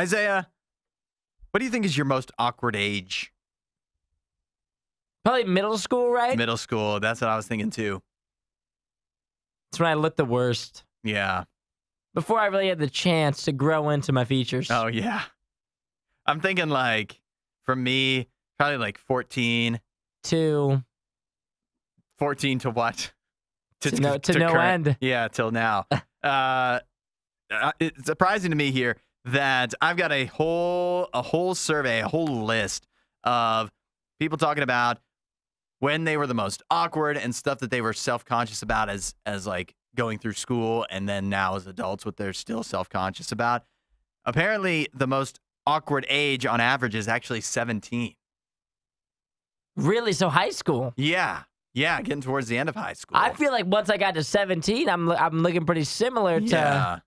Isaiah, what do you think is your most awkward age? Probably middle school, right? Middle school. That's what I was thinking too. That's when I looked the worst. Yeah. Before I really had the chance to grow into my features. Oh, yeah. I'm thinking like, for me, probably like 14. 14 to what? To no current, end. Yeah, till now. It's surprising to me here that I've got a whole survey, a whole list of people talking about when they were the most awkward and stuff that they were self-conscious about as like going through school, and then now as adults what they're still self-conscious about. Apparently, the most awkward age on average is actually 17. Really? So high school? Yeah. Yeah, getting towards the end of high school. I feel like once I got to 17, I'm looking pretty similar to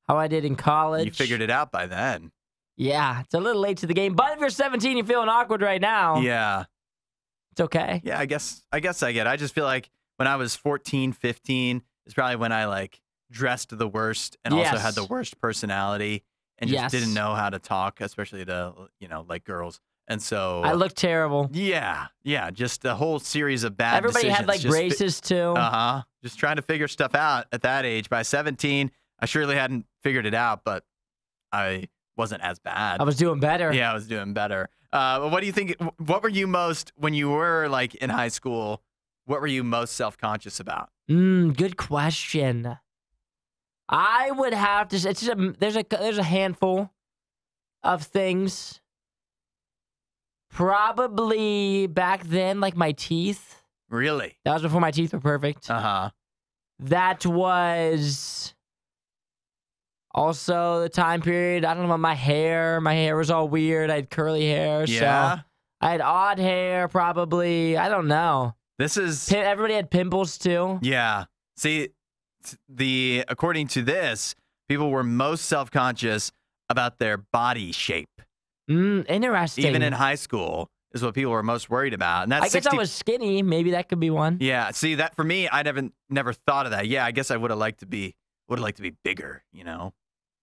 how I did in college. You figured it out by then. Yeah, it's a little late to the game. But if you're 17, you're feeling awkward right now. Yeah. It's okay. Yeah, I guess I get it. I just feel like when I was 14, 15 is probably when I like dressed the worst and also had the worst personality and just didn't know how to talk, especially to, like girls. And so I looked terrible. Yeah, just a whole series of bad Everybody decisions. had like braces too. Just trying to figure stuff out at that age. By 17, I surely hadn't figured it out, but I wasn't as bad. I was doing better. Yeah, I was doing better. What do you think? What were you most, when you were like in high school, what were you most self-conscious about? Good question. I would have to say, there's a handful of things. Probably back then, like my teeth. Really? That was before my teeth were perfect. That was also the time period. I don't know about my hair. My hair was all weird. I had curly hair. Yeah. So I had odd hair, probably. I don't know. Everybody had pimples too. Yeah. See, according to this, people were most self-conscious about their body shape. Interesting. Even in high school is what people were most worried about. And that's I guess I was skinny. Maybe that could be one. Yeah. See, that for me, I never thought of that. Yeah, I guess I would have liked to be bigger, A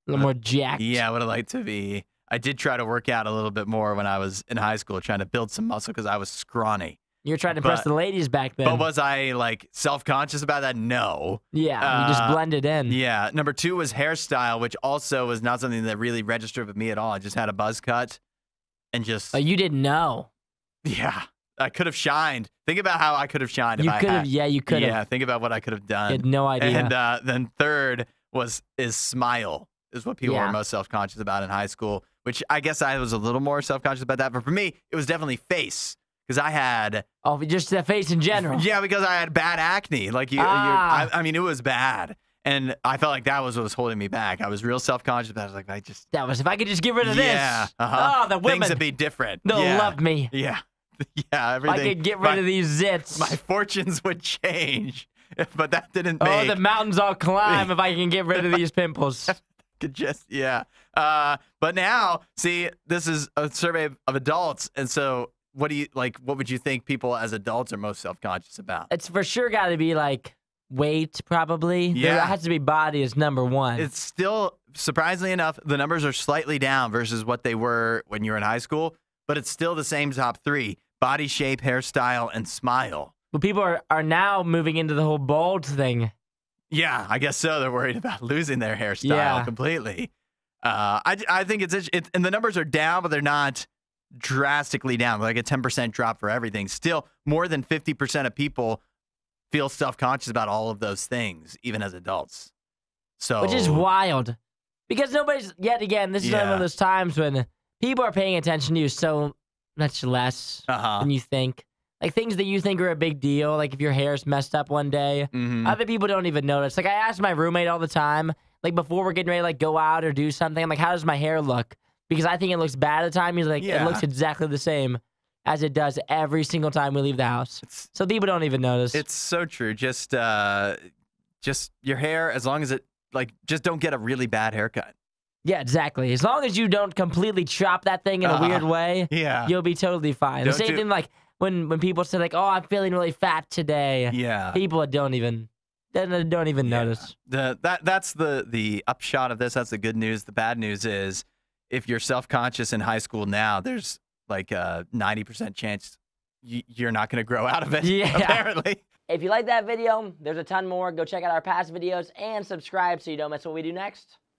little more jacked. Yeah, I would have liked to be. I did try to work out a little bit more when I was in high school, trying to build some muscle because I was scrawny. You were trying to impress the ladies back then. But was I like self-conscious about that? No. Yeah, you just blended in. Yeah. Number 2 was hairstyle, which also was not something that really registered with me at all. I just had a buzz cut and just... Oh, you didn't know. Yeah. I could have shined. Think about how I could have shined if you I could had. have. Yeah, you could have. Yeah, think about what I could have done. You had no idea. And then third is smile, is what people were most self-conscious about in high school, which I guess I was a little more self-conscious about that. But for me, it was definitely face. Because I had... Oh, just the face in general. Yeah, because I had bad acne. I mean, it was bad. And I felt like that was what was holding me back. I was real self-conscious, but I was like, if I could just get rid of this. Oh, the women. Things would be different. They'll love me. Yeah. Yeah, everything. If I could get rid of these zits. My fortunes would change. But that didn't make... Oh, the mountains I'll climb if I can get rid of these pimples. But now, see, this is a survey of adults. And so... What would you think people as adults are most self-conscious about? It's for sure got to be like weight, probably. Yeah. There has to be body as number one. It's still, surprisingly enough, the numbers are slightly down versus what they were when you were in high school, but it's still the same top 3: body shape, hairstyle, and smile. But people are now moving into the whole bald thing. Yeah, I guess so. They're worried about losing their hairstyle completely. I think it's and the numbers are down, but they're not drastically down, like a 10% drop for everything. Still, more than 50% of people feel self-conscious about all of those things, even as adults. So, which is wild, because nobody's, yet again, this is one of those times when people are paying attention to you so much less than you think. Like things that you think are a big deal, like if your hair's messed up one day, other people don't even notice. Like I ask my roommate all the time, like before we're getting ready to like go out or do something, I'm like, how does my hair look? Because I think it looks bad at the time. He's like, it looks exactly the same as it does every single time we leave the house. So people don't even notice. It's so true. Just your hair, as long as it, just don't get a really bad haircut. Yeah, exactly. As long as you don't completely chop that thing in a weird way, you'll be totally fine. The same thing like when people say like, oh, I'm feeling really fat today. Yeah. People don't even notice. That's the upshot of this. That's the good news. The bad news is if you're self-conscious in high school now, there's like a 90% chance you're not going to grow out of it, apparently. If you like that video, there's a ton more. Go check out our past videos and subscribe so you don't miss what we do next.